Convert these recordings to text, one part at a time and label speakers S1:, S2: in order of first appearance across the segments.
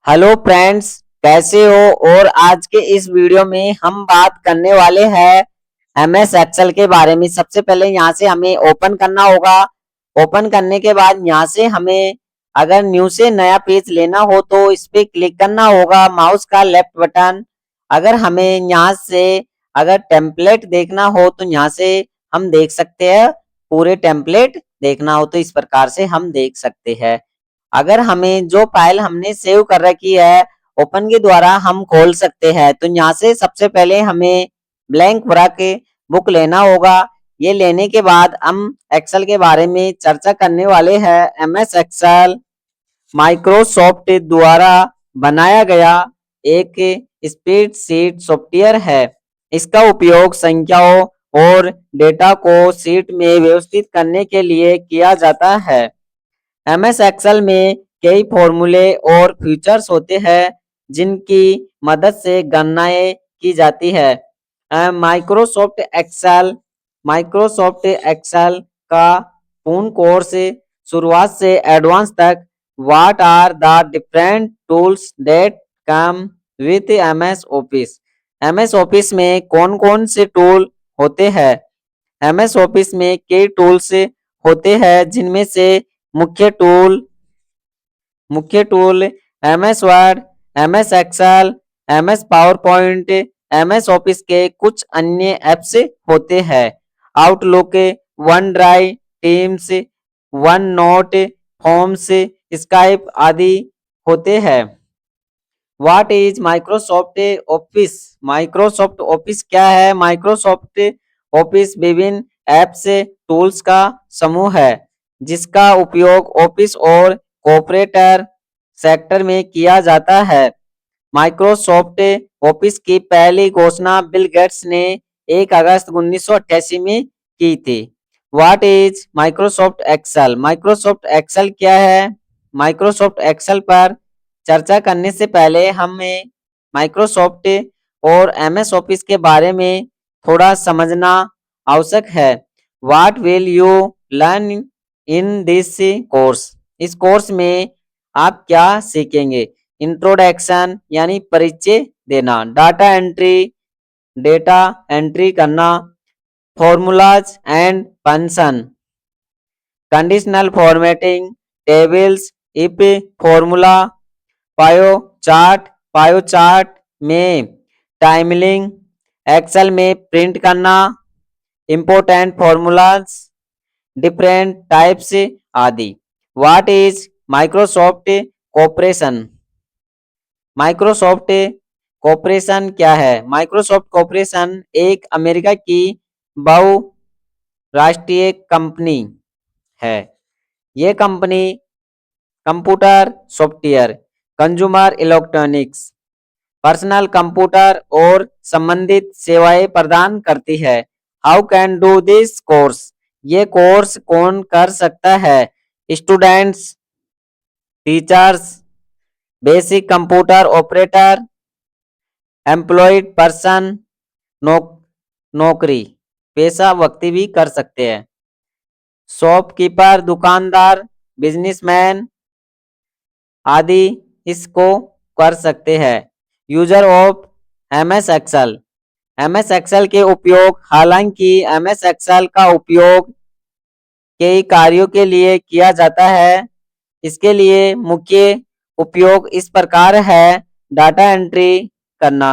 S1: Hello friends, कैसे हो। और आज के इस वीडियो में हम बात करने वाले हैं एमएस एक्सेल के बारे में। सबसे पहले यहाँ से हमें ओपन करना होगा। ओपन करने के बाद यहाँ से हमें अगर न्यू से नया पेज लेना हो तो इस पे क्लिक करना होगा, माउस का लेफ्ट बटन। अगर हमें यहाँ से अगर टेम्पलेट देखना हो तो यहाँ से हम देख सकते हैं। पूरे टेम्पलेट देखना हो तो इस प्रकार से हम देख सकते हैं। अगर हमें जो फाइल हमने सेव कर रखी है ओपन के द्वारा हम खोल सकते हैं। तो यहाँ से सबसे पहले हमें ब्लैंक वर्क बुक लेना होगा। ये लेने के बाद हम एक्सेल के बारे में चर्चा करने वाले हैं। एमएस एक्सेल माइक्रोसॉफ्ट द्वारा बनाया गया एक स्प्रेडशीट सॉफ्टवेयर है। इसका उपयोग संख्याओं और डेटा को शीट में व्यवस्थित करने के लिए किया जाता है। एमएस एक्सेल में कई फॉर्मूले और फीचर्स होते हैं जिनकी मदद से गणनाएं की जाती है। माइक्रोसॉफ्ट एक्सेल का पूर्ण कोर्स शुरुआत से एडवांस तक what are the different tools that come with MS Office. MS Office में कौन कौन से टूल होते हैं। एमएस ऑफिस में कई टूल्स होते हैं जिनमें से मुख्य tool MS Word, MS Excel, MS PowerPoint, MS Office के कुछ अन्य ऐप्स होते हैं। Outlook, OneDrive, Teams, OneNote, Forms, Skype आदि होते हैं। What is Microsoft Office. Microsoft Office क्या है। माइक्रोसॉफ्ट ऑफिस विभिन्न ऐप्स टूल्स का समूह है जिसका उपयोग ऑफिस और कॉर्पोरेटर सेक्टर में किया जाता है। माइक्रोसॉफ्ट ऑफिस की पहली घोषणा बिल गेट्स ने 1 अगस्त 1988 में की थी। What is Microsoft Excel. Microsoft Excel क्या है। माइक्रोसॉफ्ट एक्सेल पर चर्चा करने से पहले हमें माइक्रोसॉफ्ट और एमएस ऑफिस के बारे में थोड़ा समझना आवश्यक है। What will you learn in this course. इस कोर्स में आप क्या सीखेंगे। इंट्रोडक्शन यानी परिचय देना, डेटा एंट्री करना, formulas and function, conditional formatting, tables, if formula, पायो चार्ट में टाइमलिंग, एक्सेल में प्रिंट करना, इंपोर्टेंट फॉर्मूलाज, डिफरेंट टाइप्स आदि। What is Microsoft corporation. Microsoft corporation क्या है। माइक्रोसॉफ्ट कॉर्पोरेशन एक अमेरिका की बहुराष्ट्रीय कंपनी है। ये company computer software, consumer electronics, personal computer और संबंधित सेवाएं प्रदान करती है। How can do this course. ये कोर्स कौन कर सकता है। Students, teachers, basic computer operator, employed person, नौकरी पेशा व्यक्ति भी कर सकते हैं। शॉपकीपर, दुकानदार, बिजनेसमैन आदि इसको कर सकते हैं। User of MS Excel. MS Excel के उपयोग। हालांकि एमएस एक्सेल का उपयोग कई कार्यों के लिए किया जाता है। इसके लिए मुख्य उपयोग इस प्रकार है। डाटा एंट्री करना,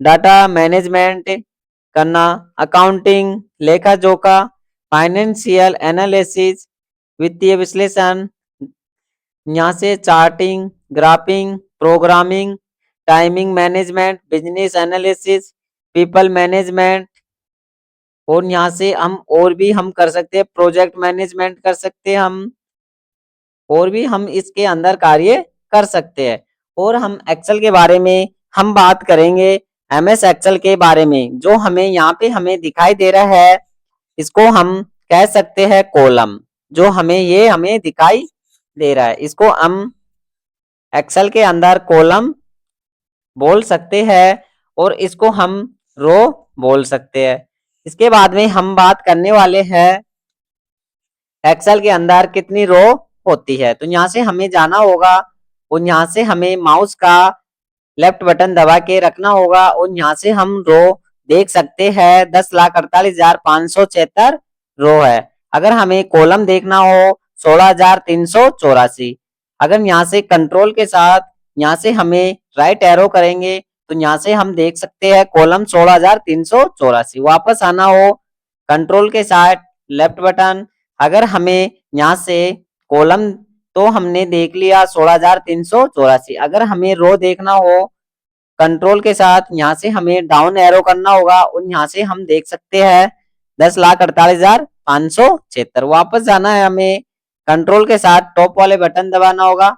S1: डाटा मैनेजमेंट करना, अकाउंटिंग लेखा जोखा, फाइनेंशियल एनालिसिस वित्तीय विश्लेषण, यहाँ से charting, graphic, programming, timing management, business analysis, people management, और यहाँ से हम और भी हम कर सकते हैं। प्रोजेक्ट मैनेजमेंट कर सकते हैं हम, और भी हम इसके अंदर कार्य कर सकते हैं। और हम एक्सेल के बारे में हम बात करेंगे। एमएस एक्सेल के बारे में जो हमें यहाँ पे हमें दिखाई दे रहा है इसको हम कह सकते हैं कॉलम। जो हमें दिखाई दे रहा है इसको हम एक्सेल के अंदर कॉलम बोल सकते हैं और इसको हम रो बोल सकते हैं। इसके बाद में हम बात करने वाले हैं एक्सेल के अंदर कितनी रो होती है। तो यहाँ से हमें जाना होगा और यहाँ से हमें माउस का लेफ्ट बटन दबा के रखना होगा और यहाँ से हम रो देख सकते हैं 10,48,576 रो है। अगर हमें कॉलम देखना हो 16,384। अगर यहाँ से कंट्रोल के साथ यहाँ से हमें राइट एरो करेंगे तो यहाँ से हम देख सकते हैं कॉलम 16,384। वापस आना हो कंट्रोल के साथ लेफ्ट बटन, अगर हमें यहाँ से कॉलम तो हमने देख लिया 16,384। अगर हमें रो देखना हो कंट्रोल के साथ यहाँ से हमें डाउन एरो करना होगा और यहाँ से हम देख सकते हैं 10,48,576। वापस जाना है हमें कंट्रोल के साथ टॉप वाले बटन दबाना होगा।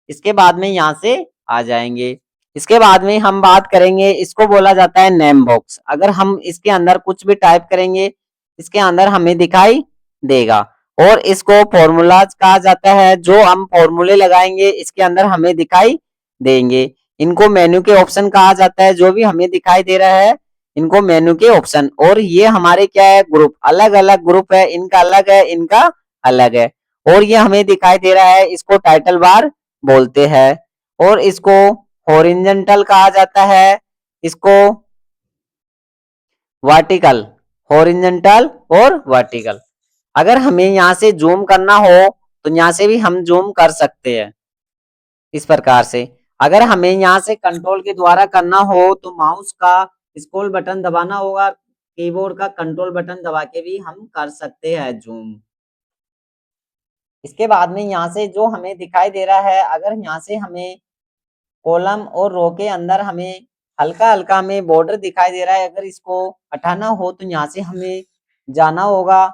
S1: इसके बाद में यहाँ से आ जाएंगे। इसके बाद में हम बात करेंगे, इसको बोला जाता है नेम बॉक्स। अगर हम इसके अंदर कुछ भी टाइप करेंगे इसके अंदर हमें दिखाई देगा और इसको फॉर्मूलाज कहा जाता है। जो हम फॉर्मूले लगाएंगे इसके अंदर हमें दिखाई देंगे। इनको मेन्यू के ऑप्शन कहा जाता है। जो भी हमें दिखाई दे रहा है इनको मेन्यू के ऑप्शन। और ये हमारे क्या है, ग्रुप, अलग अलग ग्रुप है, इनका अलग है, इनका अलग है। और ये हमें दिखाई दे रहा है, इसको टाइटल बार बोलते हैं और इसको हॉरिजॉन्टल कहा जाता है, इसको वर्टिकल, हॉरिजॉन्टल और वर्टिकल। अगर हमें यहाँ से जूम करना हो तो यहाँ से भी हम जूम कर सकते हैं इस प्रकार से। अगर हमें यहाँ से कंट्रोल के द्वारा करना हो तो माउस का स्क्रॉल बटन दबाना होगा, कीबोर्ड का कंट्रोल बटन दबा के भी हम कर सकते हैं जूम। इसके बाद में यहाँ से जो हमें दिखाई दे रहा है, अगर यहाँ से हमें कॉलम और रो के अंदर हमें हल्का हल्का हमें बॉर्डर दिखाई दे रहा है, अगर इसको हटाना हो तो यहाँ से हमें जाना होगा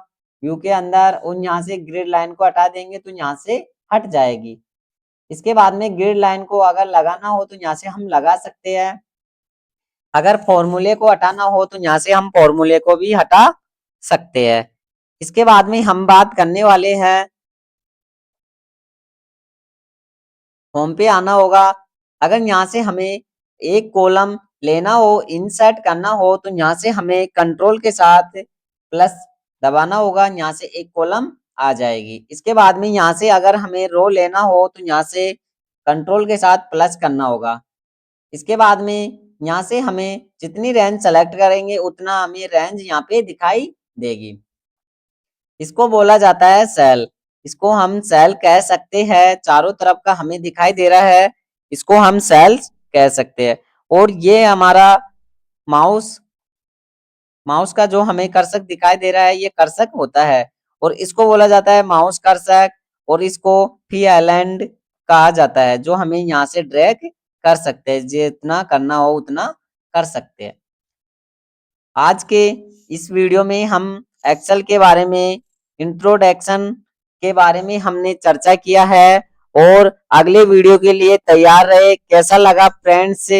S1: व्यू के अंदर और यहाँ से ग्रिड लाइन को हटा देंगे तो यहाँ से हट जाएगी। इसके बाद में ग्रिड लाइन को अगर लगाना हो तो यहाँ से हम लगा सकते हैं। अगर फॉर्मूले को हटाना हो तो यहाँ से हम फॉर्मूले को भी हटा सकते हैं। इसके बाद में हम बात करने वाले हैं, होम पे आना होगा। अगर यहाँ से हमें एक कॉलम लेना हो, इंसर्ट करना हो तो यहाँ से हमें कंट्रोल के साथ प्लस दबाना होगा, यहाँ से एक कॉलम आ जाएगी। इसके बाद में यहाँ से अगर हमें रो लेना हो तो यहाँ से कंट्रोल के साथ प्लस करना होगा। इसके बाद में यहाँ से हमें जितनी रेंज सेलेक्ट करेंगे उतना हमें रेंज यहाँ पे दिखाई देगी। इसको बोला जाता है सेल। इसको हम सेल कह सकते हैं, चारों तरफ का हमें दिखाई दे रहा है, इसको हम सेल्स कह सकते हैं। और ये हमारा माउस माउस का जो हमें कर्सर दिखाई दे रहा है ये कर्सर होता है और इसको बोला जाता है माउस कर्सर और इसको फ्री आइलैंड कहा जाता है, जो हमें यहाँ से ड्रैग कर सकते हैं, जितना करना हो उतना कर सकते हैं। आज के इस वीडियो में हम एक्सेल के बारे में, इंट्रोडक्शन के बारे में हमने चर्चा किया है और अगले वीडियो के लिए तैयार रहे। कैसा लगा फ्रेंड्स